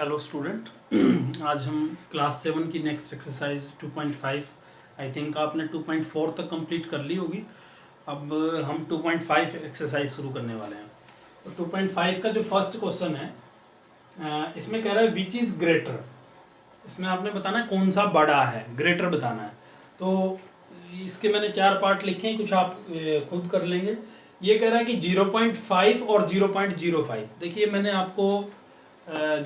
Hello student. आज हम class 7 की नेक्स्ट एक्सरसाइज 2.5 आई थिंक आपने 2.4 तक कंप्लीट कर ली होगी। अब हम 2.5 एक्सरसाइज शुरू करने वाले हैं। तो 2.5 का जो फर्स्ट क्वेश्चन है, इसमें कह रहा है विच इज़ ग्रेटर। इसमें आपने बताना है कौन सा बड़ा है, ग्रेटर बताना है। तो इसके मैंने 4 पार्ट लिखे हैं, कुछ आप खुद कर लेंगे। ये कह रहा है कि 0.5 और 0.05। देखिए मैंने आपको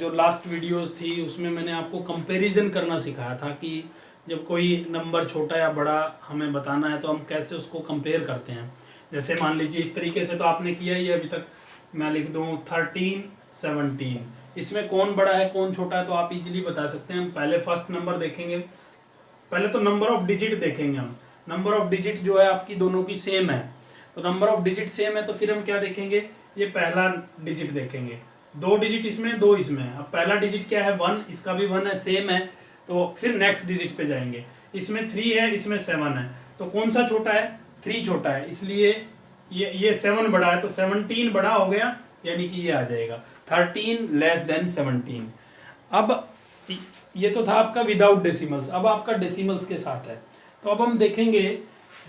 जो लास्ट वीडियोस थी उसमें मैंने आपको कंपैरिजन करना सिखाया था कि जब कोई नंबर छोटा या बड़ा हमें बताना है तो हम कैसे उसको कंपेयर करते हैं। जैसे मान लीजिए इस तरीके से तो आपने किया ही है अभी तक। मैं लिख दूँ 13, 17, इसमें कौन बड़ा है कौन छोटा है तो आप इजीली बता सकते हैं। हम पहले फर्स्ट नंबर देखेंगे, पहले तो नंबर ऑफ डिजिट देखेंगे हम। नंबर ऑफ डिजिट जो है आपकी दोनों की सेम है, तो नंबर ऑफ डिजिट सेम है तो फिर हम क्या देखेंगे, ये पहला डिजिट देखेंगे। 2 डिजिट इसमें 2 इसमें। अब पहला डिजिट क्या है 1, इसका भी 1 है, सेम है। तो फिर नेक्स्ट डिजिट पे जाएंगे। इसमें 3 है, इसमें 7 है, तो कौन सा छोटा है, 3 छोटा है, इसलिए ये 7 बड़ा है तो 17 बड़ा हो गया, यानी कि ये आ जाएगा 13 लेस देन 17। अब ये तो था आपका विदाउट डेसिमल्स, अब आपका डेसिमल्स के साथ है। तो अब हम देखेंगे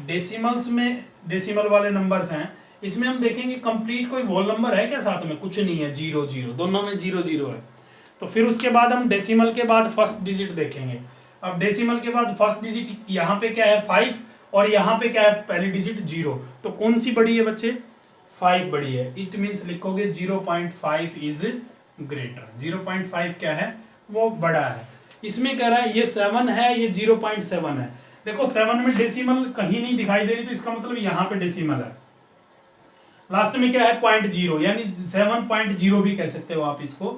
डेसिमल्स में, डेसिमल वाले नंबर्स हैं, इसमें हम देखेंगे कंप्लीट कोई होल नंबर है क्या साथ में, कुछ नहीं है, 0 0, दोनों में 0 0 है। तो फिर उसके बाद हम डेसिमल के बाद फर्स्ट डिजिट देखेंगे। अब डेसिमल के बाद फर्स्ट डिजिट यहाँ पे क्या है 5 और यहाँ पे क्या है पहली डिजिट 0, तो कौन सी बड़ी है बच्चे, 5 बड़ी है। इट मीन्स लिखोगे 0.5 इज ग्रेटर। 0.5 क्या है, वो बड़ा है। इसमें कह रहा है ये 7 है, ये 0.7 है। देखो 7 में डेसिमल कहीं नहीं दिखाई दे रही, तो इसका मतलब यहाँ पे डेसिमल है। लास्ट में क्या है 0.0, यानी 7.0 भी कह सकते हो आप इसको।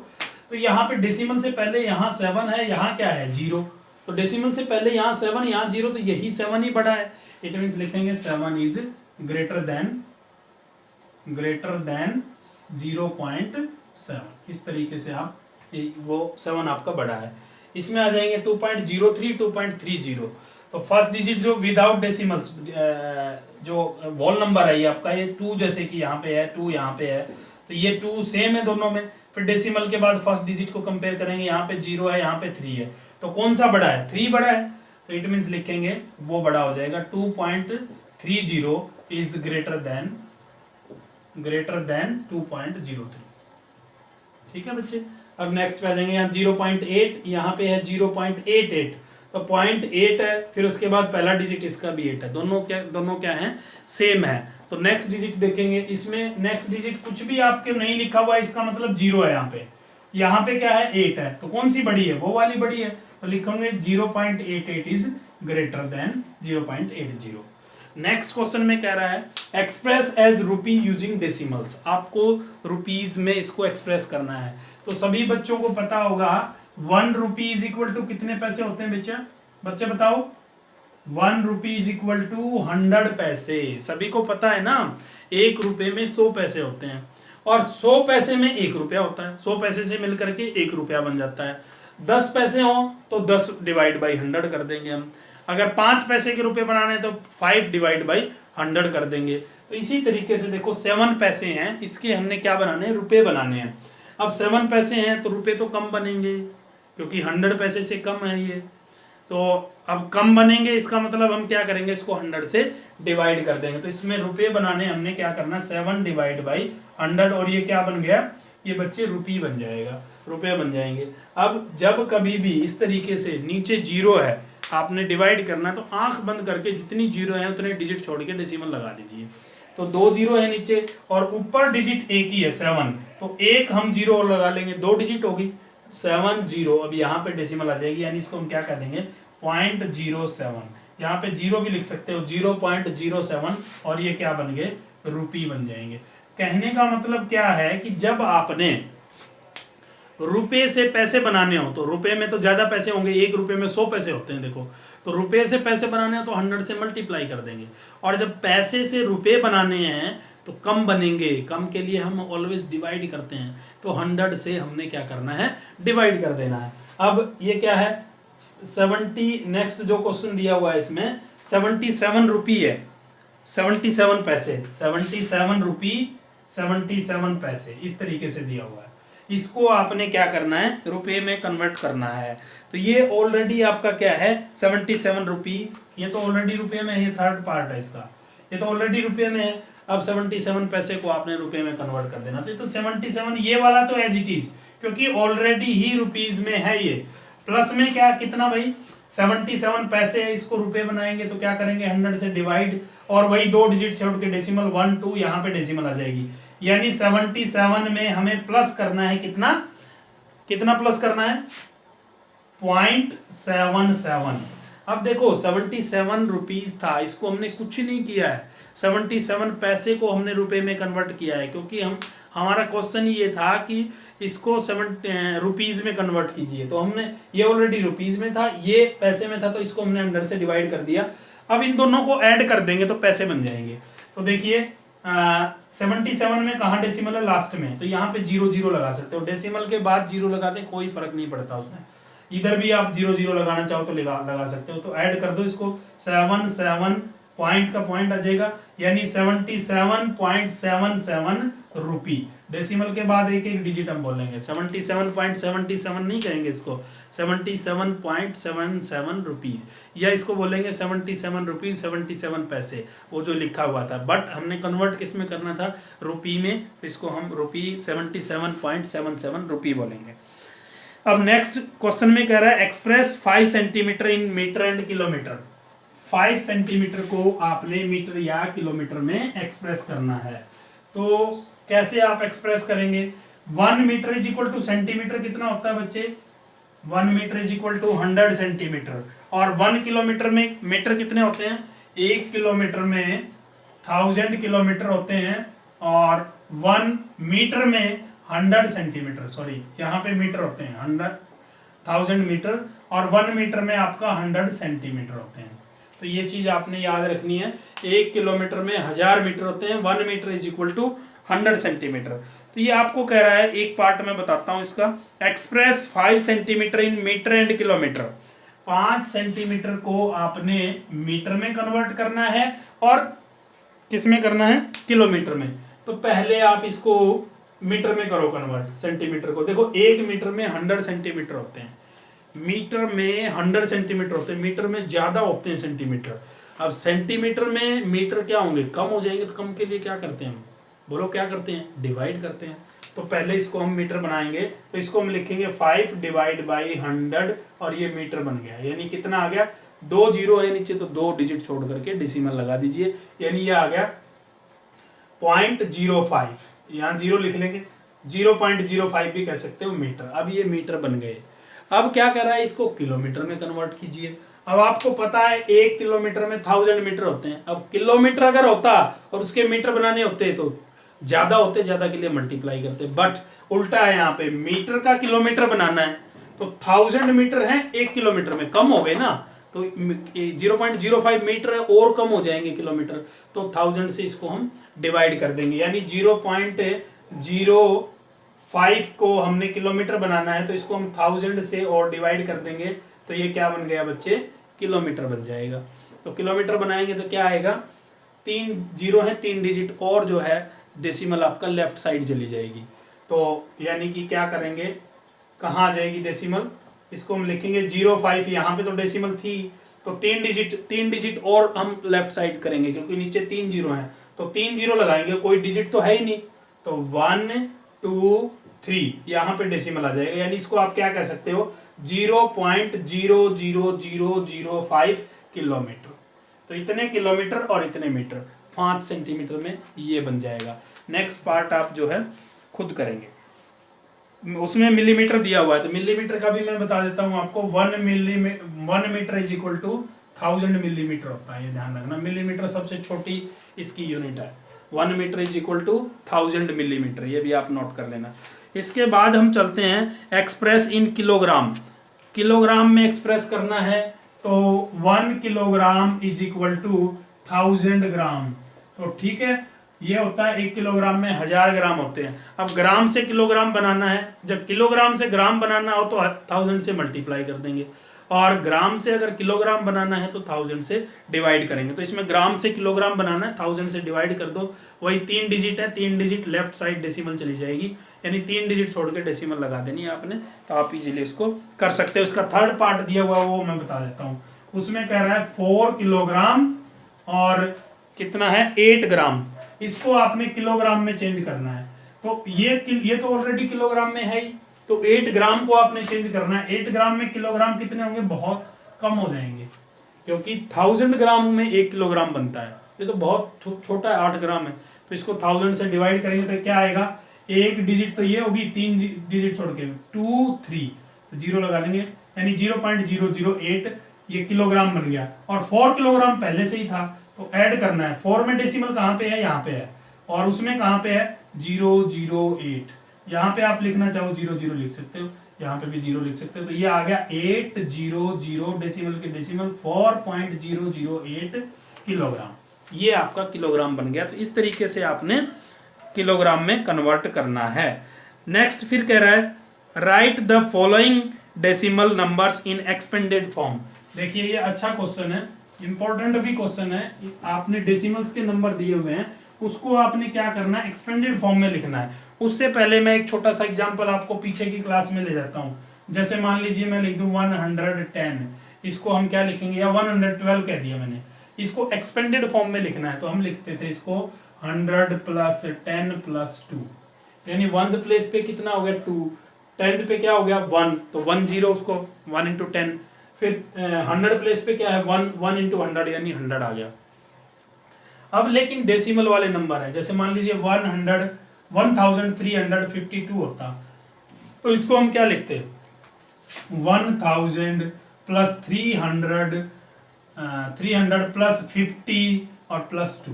तो यहाँ पे डेसिमल से पहले यहाँ 7 है, यहाँ क्या है 0, तो डेसिमल से पहले यहाँ 7 यहाँ 0, तो यही 7 ही बड़ा है। इट मीन्स लिखेंगे 7 इज ग्रेटर देन 0.7। इस तरीके से आप वो 7 आपका बड़ा है। इसमें आ जाएंगे 2.03, 2.30। तो फर्स्ट डिजिट जो विदाउट डेसिमल्स जो होल नंबर है ये आपका, ये 2 जैसे कि यहाँ पे है 2, यहाँ पे है, तो ये 2 सेम है दोनों में। फिर डेसिमल के बाद फर्स्ट डिजिट को कंपेयर करेंगे, यहाँ पे 0 है, यहाँ पे 3 है, तो कौन सा बड़ा है, 3 बड़ा है। तो इट मीन्स लिखेंगे वो बड़ा हो जाएगा 2.30 इज ग्रेटर देन 2.03। ठीक है बच्चे। अब नेक्स्ट पे आ जाएंगे, यहाँ 0.8, यहाँ पे है 0.88, तो 0.8 है, फिर उसके बाद पहला डिजिट इसका भी 8 है, दोनों क्या है, सेम है। तो नेक्स्ट डिजिट देखेंगे, इसमें नेक्स्ट डिजिट कुछ भी आपके नहीं लिखा हुआ है, इसका मतलब 0 है यहाँ पे क्या है 8 है, तो कौन सी बड़ी है, वो वाली बड़ी है, तो लिखेंगे 0.88 is greater than 0.80। Next question में कह रहा है एक्सप्रेस एज रूपी यूजिंग डेसिमल्स। आपको रुपीज में इसको एक्सप्रेस करना है। तो सभी बच्चों को पता होगा 1 रुपी इज इक्वल टू कितने पैसे होते हैं बच्चे बताओ। 1 रुपी इज इक्वल टू 100 पैसे, सभी को पता है ना। 1 रुपए में 100 पैसे होते हैं, और 100 पैसे में 1 रुपया होता है। 100 पैसे से मिलकर के 1 रुपया बन जाता है। 10 पैसे हो तो 10 डिवाइड बाई 100 कर देंगे हम। अगर 5 पैसे के रुपए बनाने हैं तो 5 डिवाइड बाई 100 कर देंगे। तो इसी तरीके से देखो 7 पैसे हैं, इसके हमने क्या बनाने हैं, रुपए बनाने हैं। अब 7 पैसे हैं तो रुपए तो कम बनेंगे, क्योंकि 100 पैसे से कम है ये, तो अब कम बनेंगे, इसका मतलब हम क्या करेंगे, इसको 100 से डिवाइड कर देंगे। तो इसमें रुपए बनाने हमने क्या करना, 7 डिवाइड बाई 100, और ये क्या बन गया, ये बच्चे रुपये बन जाएगा, रुपये बन जाएंगे। अब जब कभी भी इस तरीके से नीचे 0 है, आपने डिवाइड करना, तो आंख बंद करके जितनी 0 है उतने डिजिट छोड़ के डेसिमल लगा दीजिए। तो 2 0 है नीचे और ऊपर डिजिट एक ही है 7, तो एक हम 0 और लगा लेंगे, 2 डिजिट होगी 7 0। अब यहाँ पे डेसिमल आ जाएगी, यानी इसको हम क्या कह देंगे 0.07। यहाँ पे 0 भी लिख सकते हो 0.07, और ये क्या बन गए, रुपी बन जाएंगे। कहने का मतलब क्या है कि जब आपने रुपए से पैसे बनाने हो, तो रुपए में तो ज्यादा पैसे होंगे, 1 रुपए में 100 पैसे होते हैं देखो, तो रुपए से पैसे बनाने हो तो 100 से मल्टीप्लाई कर देंगे। और जब पैसे से रुपए बनाने हैं तो कम बनेंगे, कम के लिए हम ऑलवेज डिवाइड करते हैं, तो 100 से हमने क्या करना है, डिवाइड कर देना है। अब ये क्या है 70, नेक्स्ट जो क्वेश्चन दिया हुआ है इसमें 77 रुपी है, 77 पैसे, 77 रुपी 77 पैसे, इस तरीके से दिया हुआ है। इसको आपने क्या करना है, रुपए में कन्वर्ट करना है। तो ये ऑलरेडी आपका क्या है 77 रुपीज, ये तो ऑलरेडी रुपए में है, ये थर्ड पार्ट है इसका, ये तो ऑलरेडी रुपए में है। अब 77 पैसे को आपने रुपए में कन्वर्ट कर देना। तो 77 ये वाला तो एज इट इज, क्योंकि ऑलरेडी ही रुपीज में है ये। प्लस में क्या कितना भाई 77 पैसे है, इसको रुपए बनाएंगे तो क्या करेंगे 100 से डिवाइड, और वही 2 डिजिट छोड़ के डेसिमल 1 2 यहाँ पे डेसिमल आ जाएगी। यानी 77 में हमें प्लस करना है कितना, कितना प्लस करना है 0.77। अब देखो 77 रुपीज था, इसको हमने कुछ नहीं किया है, 77 पैसे को हमने रुपए में कन्वर्ट किया है, क्योंकि हमारा क्वेश्चन ये था कि इसको 7 रुपीज में कन्वर्ट कीजिए। तो हमने ये ऑलरेडी रुपीज में था, ये पैसे में था, तो इसको हमने 100 से डिवाइड कर दिया। अब इन दोनों को ऐड कर देंगे तो पैसे बन जाएंगे। तो देखिए 77 में कहाँ डेसिमल है, लास्ट में, तो यहाँ पे 0 0 लगा सकते हो, डेसिमल के बाद 0 लगाते कोई फर्क नहीं पड़ता उसमें, इधर भी आप 0 0 लगाना चाहो तो लगा सकते हो। तो ऐड कर दो इसको, 7 पॉइंट का पॉइंट आ जाएगा, यानी 77.77 रुपी। डेसिमल के बाद एक एक डिजिट हम बोलेंगे, 77.77 नहीं कहेंगे इसको, 77.77 रुपीज, या इसको बोलेंगे 77 रुपीज 77 पैसे, वो जो लिखा हुआ था। बट हमने कन्वर्ट किस में करना था, रुपी में, तो इसको हम रुपी 77.77 रुपी बोलेंगे। अब नेक्स्ट क्वेश्चन में कह रहा है express 5 centimetre in metre and kilometre. 5 centimetre को आपने मीटर या किलोमीटर में एक्सप्रेस करना है। तो कैसे आप एक्सप्रेस करेंगे, 1 metre is equal to centimetre कितना होता है बच्चे, 1 metre is equal to 100 centimetre, और 1 किलोमीटर में मीटर कितने होते हैं, 1 किलोमीटर में 1000 किलोमीटर होते हैं, और 1 मीटर में 100 सेंटीमीटर, सॉरी यहाँ पे मीटर होते हैं 1000 मीटर, और 1 मीटर में आपका 100 सेंटीमीटर होते हैं। तो ये चीज आपने याद रखनी है, 1 किलोमीटर में 1000 मीटर होते हैं, 1 metre is equal to 100 centimetre. तो ये आपको कह रहा है, एक पार्ट में बताता हूं इसका, express 5 centimetre in metre and kilometre. 5 centimetre को आपने मीटर में कन्वर्ट करना है, और किस में करना है, किलोमीटर में। तो पहले आप इसको मीटर में करो कन्वर्ट, सेंटीमीटर को। देखो 1 मीटर में 100 सेंटीमीटर होते हैं, मीटर में 100 सेंटीमीटर होते हैं, मीटर में ज्यादा होते हैं सेंटीमीटर। अब सेंटीमीटर में मीटर क्या होंगे, कम हो जाएंगे, तो कम के लिए क्या करते हैं हम, बोलो क्या करते हैं, डिवाइड करते हैं। तो पहले इसको हम मीटर बनाएंगे, तो इसको हम लिखेंगे 5 डिवाइड बाई 100, और ये मीटर बन गया। यानी कितना आ गया, 2 0 है नीचे, तो 2 डिजिट छोड़ करके डेसिमल लगा दीजिए, यानी ये आ गया 0.05, यहाँ 0 लिख लेंगे, 0.05 भी कह सकते हो मीटर। अब ये मीटर बन गए। अब क्या कर रहा है, इसको किलोमीटर में कन्वर्ट कीजिए। अब आपको पता है 1 किलोमीटर में 1000 मीटर होते हैं। अब किलोमीटर अगर होता और उसके मीटर बनाने होते तो ज्यादा होते, ज्यादा के लिए मल्टीप्लाई करते, बट उल्टा है, यहाँ पे मीटर का किलोमीटर बनाना है, तो 1000 मीटर है 1 किलोमीटर में, कम हो गए ना, तो 0.05 मीटर और कम हो जाएंगे किलोमीटर, तो 1000 से इसको हम डिवाइड कर देंगे, यानी 0.05 को हमने किलोमीटर बनाना है, तो इसको हम 1000 से और डिवाइड कर देंगे, तो ये क्या बन गया बच्चे, किलोमीटर बन जाएगा। तो किलोमीटर बनाएंगे तो क्या आएगा, 3 0 है, 3 डिजिट और जो है डेसिमल आपका लेफ्ट साइड चली जाएगी। तो यानी कि क्या करेंगे, कहाँ आ जाएगी डेसिमल, इसको हम लिखेंगे 05, यहाँ पे तो डेसिमल थी, तो 3 डिजिट और हम लेफ्ट साइड करेंगे, क्योंकि नीचे 3 0 हैं, तो 3 0 लगाएंगे, कोई डिजिट तो है ही नहीं, तो 1 2 3 यहाँ पे डेसिमल आ जाएगा। यानी इसको आप क्या कह सकते हो, 0.00005 किलोमीटर। तो इतने किलोमीटर और इतने मीटर 5 सेंटीमीटर में ये बन जाएगा। नेक्स्ट पार्ट आप जो है खुद करेंगे, उसमें मिलीमीटर दिया हुआ है, तो मिलीमीटर का भी मैं बता देता हूँ आपको। 1 metre is equal to 1000 millimetre होता है, ये ध्यान रखना। मिलीमीटर सबसे छोटी इसकी यूनिट है, 1 metre is equal to 1000 millimetre, ये भी आप नोट कर लेना। इसके बाद हम चलते हैं एक्सप्रेस इन किलोग्राम। किलोग्राम में एक्सप्रेस करना है, तो 1 किलोग्राम इज इक्वल टू 1000 ग्राम। तो ठीक है, ये होता है 1 किलोग्राम में 1000 ग्राम होते हैं। अब ग्राम से किलोग्राम बनाना है, जब किलोग्राम से ग्राम बनाना हो तो 1000 से मल्टीप्लाई कर देंगे, और ग्राम से अगर किलोग्राम बनाना है तो 1000 से डिवाइड करेंगे। तो इसमें ग्राम से किलोग्राम बनाना है, 1000 से डिवाइड कर दो, वही 3 डिजिट है, 3 डिजिट लेफ्ट साइड डेसिमल चली जाएगी, यानी 3 डिजिट छोड़ के डेसिमल लगा देनी है आपने, तो आप इजीली इसको कर सकते हो। इसका थर्ड पार्ट दिया हुआ वो मैं बता देता हूँ। उसमें कह रहा है 4 किलोग्राम और कितना है 8 ग्राम, इसको आपने किलोग्राम में चेंज करना है। तो ये तो ऑलरेडी किलोग्राम में है ही, तो 8 ग्राम को आपने चेंज करना है। 8 ग्राम में किलोग्राम कितने होंगे, बहुत कम हो जाएंगे, क्योंकि 1000 ग्राम में 1 किलोग्राम बनता है, ये तो बहुत छोटा है, 8 ग्राम है। तो इसको 1000 से डिवाइड करेंगे तो क्या आएगा, एक डिजिट तो ये होगी, 3 डिजिट छोड़ के 2 3, तो 0 लगा लेंगे, यानी 0.008 ये किलोग्राम बन गया। और 4 किलोग्राम पहले से ही था, तो ऐड करना है। 4 में डेसिमल कहाँ पे है, यहाँ पे है, और उसमें कहाँ पे है 008, यहाँ पे आप लिखना चाहो 00 लिख सकते हो, यहाँ पे भी 0 लिख सकते हो। तो ये आ गया 800 डेसिमल के डेसिमल 4.008 किलोग्राम, ये आपका किलोग्राम बन गया। तो इस तरीके से आपने किलोग्राम में कन्वर्ट करना है। नेक्स्ट फिर कह रहा है right the following decimal numbers in expanded form. देखिए ये अच्छा क्वेश्चन है, इंपॉर्टेंट भी क्वेश्चन है। आपने डेसिमल्स के नंबर दिए हुए हैं, उसको आपने क्या करना है, एक्सपेंडेड फॉर्म में लिखना है। उससे पहले मैं एक छोटा सा एग्जांपल आपको पीछे की क्लास में ले जाता हूँ। जैसे मान लीजिए मैं लिख दूं 110, इसको हम क्या लिखेंगे, या 112 कह दिया मैंने, इसको एक्सपेंडेड फॉर्म में लिखना है, तो हम लिखते थे इसको 100 + 10 + 2, यानी वंस प्लेस पे कितना हो गया 2, टेंस पे क्या हो गया 1, तो 10 उसको 1 × 10, फिर 100 प्लेस पे क्या है 1 1 × 100 यानी 100 आ गया। अब लेकिन डेसिमल वाले नंबर है, जैसे मान लीजिए 1352 होता, तो इसको हम क्या लिखते हैं 1000 + 300 + 50 और +2,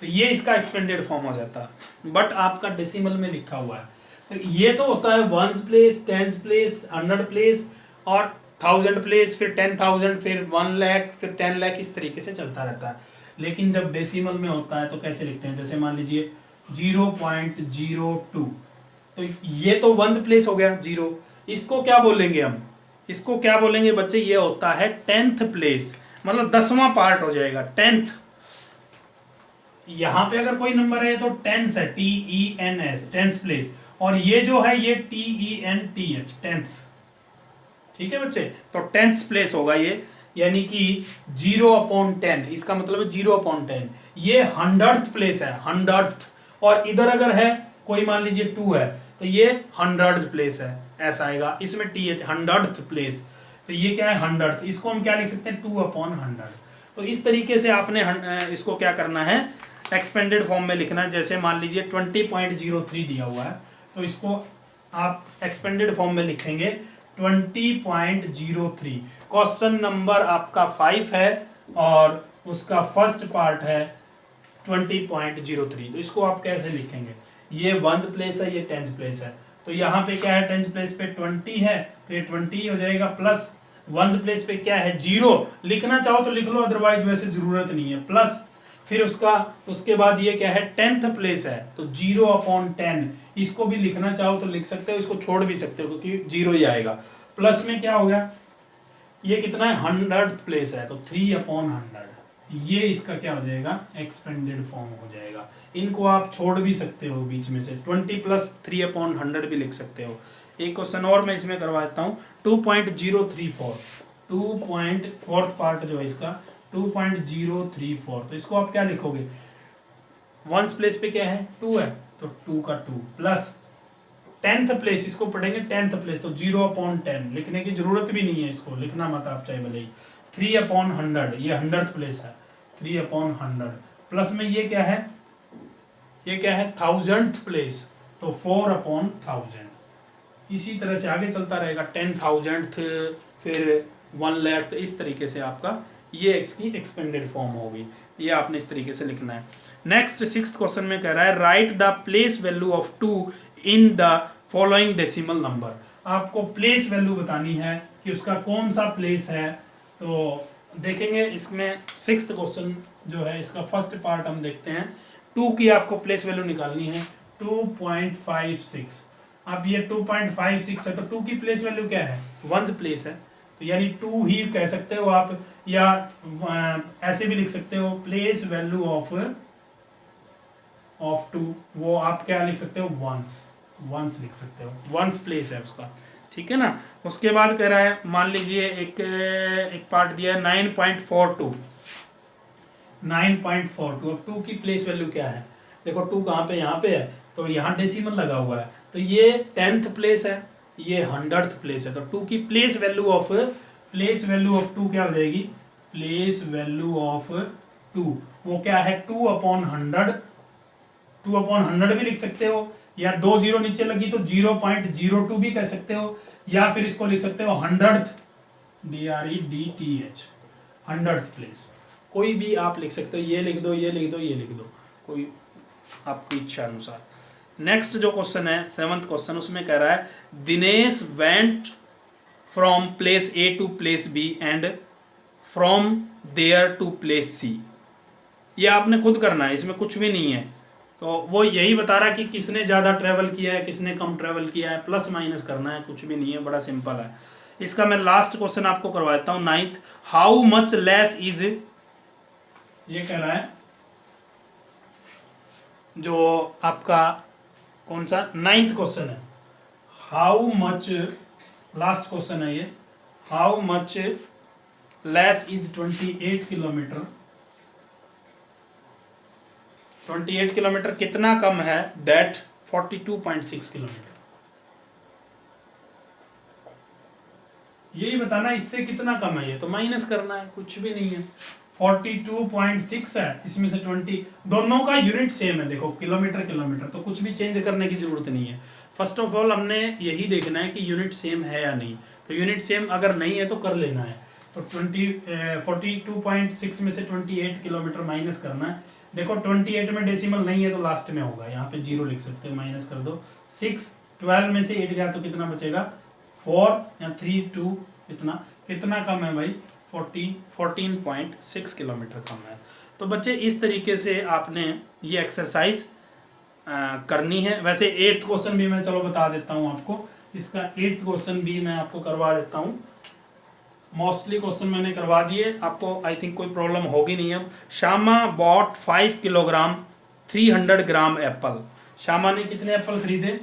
तो ये इसका एक्सपेंडेड फॉर्म हो जाता, बट आपका डेसिमल में लिखा हुआ है। तो ये तो होता है ones place, tens place, 100 place और 1000 प्लेस, फिर 10,000, फिर 1 लाख, फिर 10 लाख, इस तरीके से चलता रहता है। लेकिन जब डेसिमल में होता है तो कैसे लिखते हैं, जैसे मान लीजिए 0.02, तो ये तो वंस प्लेस हो गया 0, इसको क्या बोलेंगे हम, इसको क्या बोलेंगे बच्चे, ये होता है 10th प्लेस, मतलब 10वां पार्ट हो जाएगा 10th। यहां पे अगर कोई नंबर है तो टेंस है, TENS, टेंस प्लेस, और ये जो है ये TENTH, टेंस। ठीक है बच्चे, तो 10th प्लेस होगा ये, यानी कि 0/10, इसका मतलब है 0/10। ये 100th प्लेस है, 100th, और इधर अगर है कोई मान लीजिए 2 है, तो ये 100th प्लेस है, ऐसा आएगा। इसमें TH 100th प्लेस, तो ये क्या है 100th, इसको हम क्या लिख सकते हैं 2/100। तो इस तरीके से आपने इसको क्या करना है, एक्सपेंडेड फॉर्म में लिखना है। जैसे मान लीजिए 20.03 दिया हुआ है, तो इसको आप एक्सपेंडेड फॉर्म में लिखेंगे 20.03। क्वेश्चन नंबर आपका 5 है और उसका फर्स्ट पार्ट है 20.03, तो इसको आप कैसे लिखेंगे, ये वंस प्लेस है, ये टेंस प्लेस है, तो यहाँ पे क्या है टेंस प्लेस पे 20 है, तो ये 20 हो जाएगा, प्लस वंस प्लेस पे क्या है 0, लिखना चाहो तो लिख लो, अदरवाइज वैसे जरूरत नहीं है, प्लस फिर उसके बाद ये क्या है 10th प्लेस है, तो 0/10, इसको भी लिखना चाहो तो लिख सकते हो, इसको छोड़ भी सकते हो क्योंकि 0 ही आएगा। प्लस में क्या हो गया, ये कितना है 100th प्लेस है, तो 3/100, ये इसका क्या हो जाएगा एक्सपेंडेड फॉर्म हो जाएगा। इनको आप छोड़ भी सकते हो बीच में से, 20 + 3/100 भी लिख सकते हो। एक क्वेश्चन और मैं इसमें करवा देता हूँ, 2.034, 4th पार्ट जो है इसका 2.034, तो इसको आप क्या लिखोगे, वंस प्लेस पे क्या है 2 है, तो 2 का 2, प्लस 10th प्लेस, इसको पढ़ेंगे 10th प्लेस, तो 0/10, लिखने की जरूरत भी नहीं है, इसको लिखना मत आप चाहे भले ही। 3/100, ये 100th प्लेस है, 3/100, प्लस में ये क्या है 1000th प्लेस, तो 4/1000। इसी तरह से आगे चलता रहेगा, 10,000th, फिर 1 लाख, तो इस तरीके से आपका ये इसकी एक्सपेंडेड फॉर्म होगी। ये आपने इस तरीके से लिखना है। नेक्स्ट 6th क्वेश्चन में कह रहा है right the place value of 2 in the following decimal number. आपको प्लेस वैल्यू बतानी है कि उसका कौन सा प्लेस है। तो देखेंगे इसमें 6th क्वेश्चन जो है इसका फर्स्ट पार्ट हम देखते हैं। 2 की आपको प्लेस वैल्यू निकालनी है 2.56। अब ये 2.56 है तो 2 की प्लेस वैल्यू क्या है, वंस प्लेस है, तो यानी 2 ही कह सकते हो आप, या ऐसे भी लिख सकते हो प्लेस वैल्यू ऑफ 2, वो आप क्या लिख सकते हो, वंस लिख सकते हो, वंस प्लेस है उसका, ठीक है ना। उसके बाद कह रहा है, मान लीजिए एक पार्ट दिया है 9.42, 9.42। अब 2 की प्लेस वैल्यू क्या है, देखो 2 कहाँ पे, यहाँ पे है, तो यहाँ डेसिमल लगा हुआ है, तो ये 10th प्लेस है, ये 100th प्लेस है, तो 2 की प्लेस वैल्यू ऑफ 2 क्या हो जाएगी, प्लेस वैल्यू ऑफ 2 वो क्या है 2/100, 2/100 भी लिख सकते हो, या 2 जीरो नीचे लगी तो 0.02 भी कह सकते हो, या फिर इसको लिख सकते हो 100th, DREDTH 100th प्लेस, कोई भी आप लिख सकते हो, ये लिख दो, ये लिख दो, ये लिख दो, कोई आपकी इच्छा अनुसार। नेक्स्ट जो क्वेश्चन है 7th क्वेश्चन, उसमें कह रहा है Dinesh went from place A to place B and from there to place C. ये आपने खुद करना है, इसमें कुछ भी नहीं है, तो वो यही बता रहा है कि किसने ज़्यादा ट्रैवल किया है, किसने कम ट्रैवल किया है, प्लस माइनस करना है, कुछ भी नहीं है, बड़ा सिंपल है। इसका मैं लास्ट क्वेश्चन आपको करवाता हूँ 9th, how much less is, ये कह रहा है जो आपका कौन सा 9th क्वेश्चन है, हाउ मच, लास्ट क्वेश्चन है ये, how much less is 28 kilometre, 28 kilometre कितना कम है दैट 42.6 किलोमीटर, यही बताना इससे कितना कम है, ये तो माइनस करना है, कुछ भी नहीं है, 42.6 है, इसमें से 20, दोनों का यूनिट सेम है, देखो किलोमीटर किलोमीटर, तो कुछ भी चेंज करने की जरूरत नहीं है। फर्स्ट ऑफ ऑल हमने यही देखना है कि यूनिट सेम है या नहीं, तो यूनिट सेम अगर नहीं है तो कर लेना है, तो 42.6 में से 28 किलोमीटर माइनस करना है। देखो 28 में डेसिमल नहीं है तो लास्ट में होगा, यहाँ पे 0 लिख सकते हो, माइनस कर दो 6, 12 में से 8 गया तो कितना बचेगा 4, या 3 2, कितना कम है भाई 14.6 किलोमीटर कम है। तो बच्चे इस तरीके से आपने ये एक्सरसाइज करनी है। वैसे 8th क्वेश्चन भी मैं चलो बता देता हूँ आपको, इसका 8th क्वेश्चन भी मैं आपको करवा देता हूँ, मोस्टली क्वेश्चन मैंने करवा दिए, आपको आई थिंक कोई प्रॉब्लम होगी नहीं। अब श्यामा बॉट 5 किलोग्राम 300 ग्राम एप्पल, श्यामा ने कितने एप्पल खरीदे,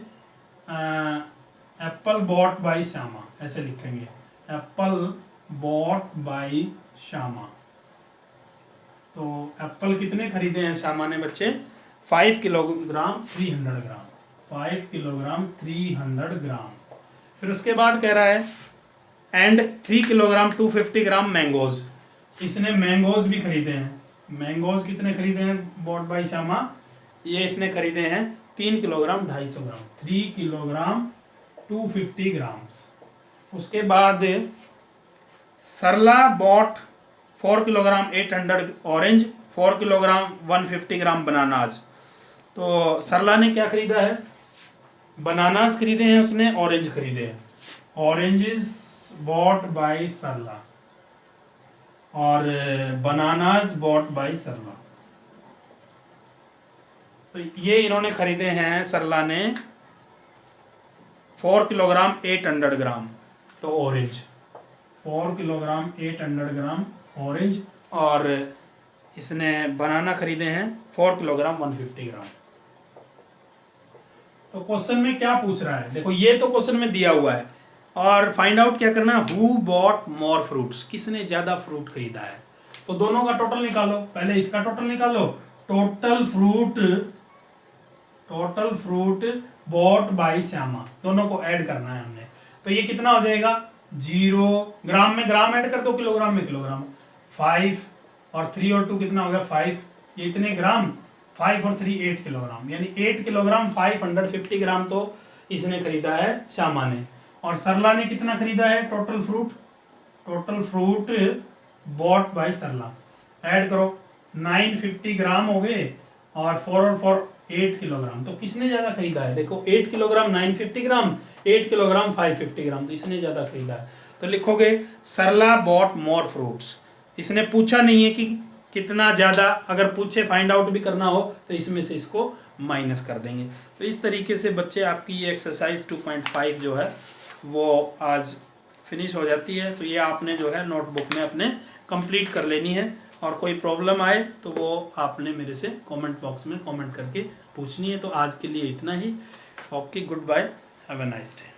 एप्पल बॉट बाय श्यामा, ऐसे लिखेंगे, एप्पल बॉट बाय श्यामा, तो एप्पल कितने खरीदे हैं श्यामा ने बच्चे, 5 किलोग्राम 300 ग्राम, 5 किलोग्राम 300 ग्राम। फिर उसके बाद कह रहा है एंड 3 किलोग्राम 250 ग्राम मैंगोज, इसने मैंगोज भी खरीदे हैं, मैंगोज कितने खरीदे हैं बॉट बाय श्यामा, ये इसने खरीदे हैं 3 किलोग्राम 250 ग्राम, 3 किलोग्राम 250 ग्राम्स। उसके बाद सरला बॉट 4 किलोग्राम 800 ऑरेंज, 4 किलोग्राम 150 ग्राम बनानाज। तो सरला ने क्या खरीदा है, बनानाज खरीदे हैं उसने, ऑरेंज खरीदे हैं, ऑरेंजेस बॉट बाय सरला और बनानाज बॉट बाय सरला। तो ये इन्होंने खरीदे हैं, सरला ने 4 किलोग्राम 800 ग्राम, तो ऑरेंज 4 किलोग्राम 800 ग्राम ऑरेंज, और इसने बनाना खरीदे हैं 4 किलोग्राम 150 ग्राम। तो क्वेश्चन में क्या पूछ रहा है, देखो ये तो क्वेश्चन में दिया हुआ है, और फाइंड आउट क्या करना है, हु बॉट मोर फ्रूट्स, किसने ज्यादा फ्रूट खरीदा है। तो दोनों का टोटल निकालो, पहले इसका टोटल निकालो, total fruit bought bye Shyama, दोनों को ऐड करना है हमने, तो ये कितना हो जाएगा 0, ग्राम में ग्राम ऐड कर दो, किलोग्राम में किलोग्राम, 5 और 3 और 2 कितना हो गया 5, ये इतने ग्राम, 5 और 3 8 किलोग्राम, यानी 8 किलोग्राम 550 ग्राम तो इसने खरीदा है श्यामा ने। और सरला ने कितना खरीदा है, total fruit bought by Sarla, add करो 950 ग्राम हो गए, और 4 और 4 8 किलोग्राम, तो किसने ज्यादा खरीदा है, देखो 8 किलोग्राम 950 ग्राम, 8 किलोग्राम 550 ग्राम, तो इसने ज्यादा खरीदा है। तो लिखोगे सरला बॉट मोर फ्रूट्स, इसने पूछा नहीं है कि कितना ज़्यादा अगर पूछे फाइंड आउट भी करना हो तो इसमें से इसको माइनस कर देंगे। तो इस तरीके से बच्चे आपकी ये एक्सरसाइज 2.5 जो है वो आज फिनिश हो जाती है। तो ये आपने जो है नोटबुक में अपने कंप्लीट कर लेनी है, और कोई प्रॉब्लम आए तो वो आपने मेरे से कमेंट बॉक्स में कमेंट करके पूछनी है। तो आज के लिए इतना ही। Okay, good bye, have a nice day.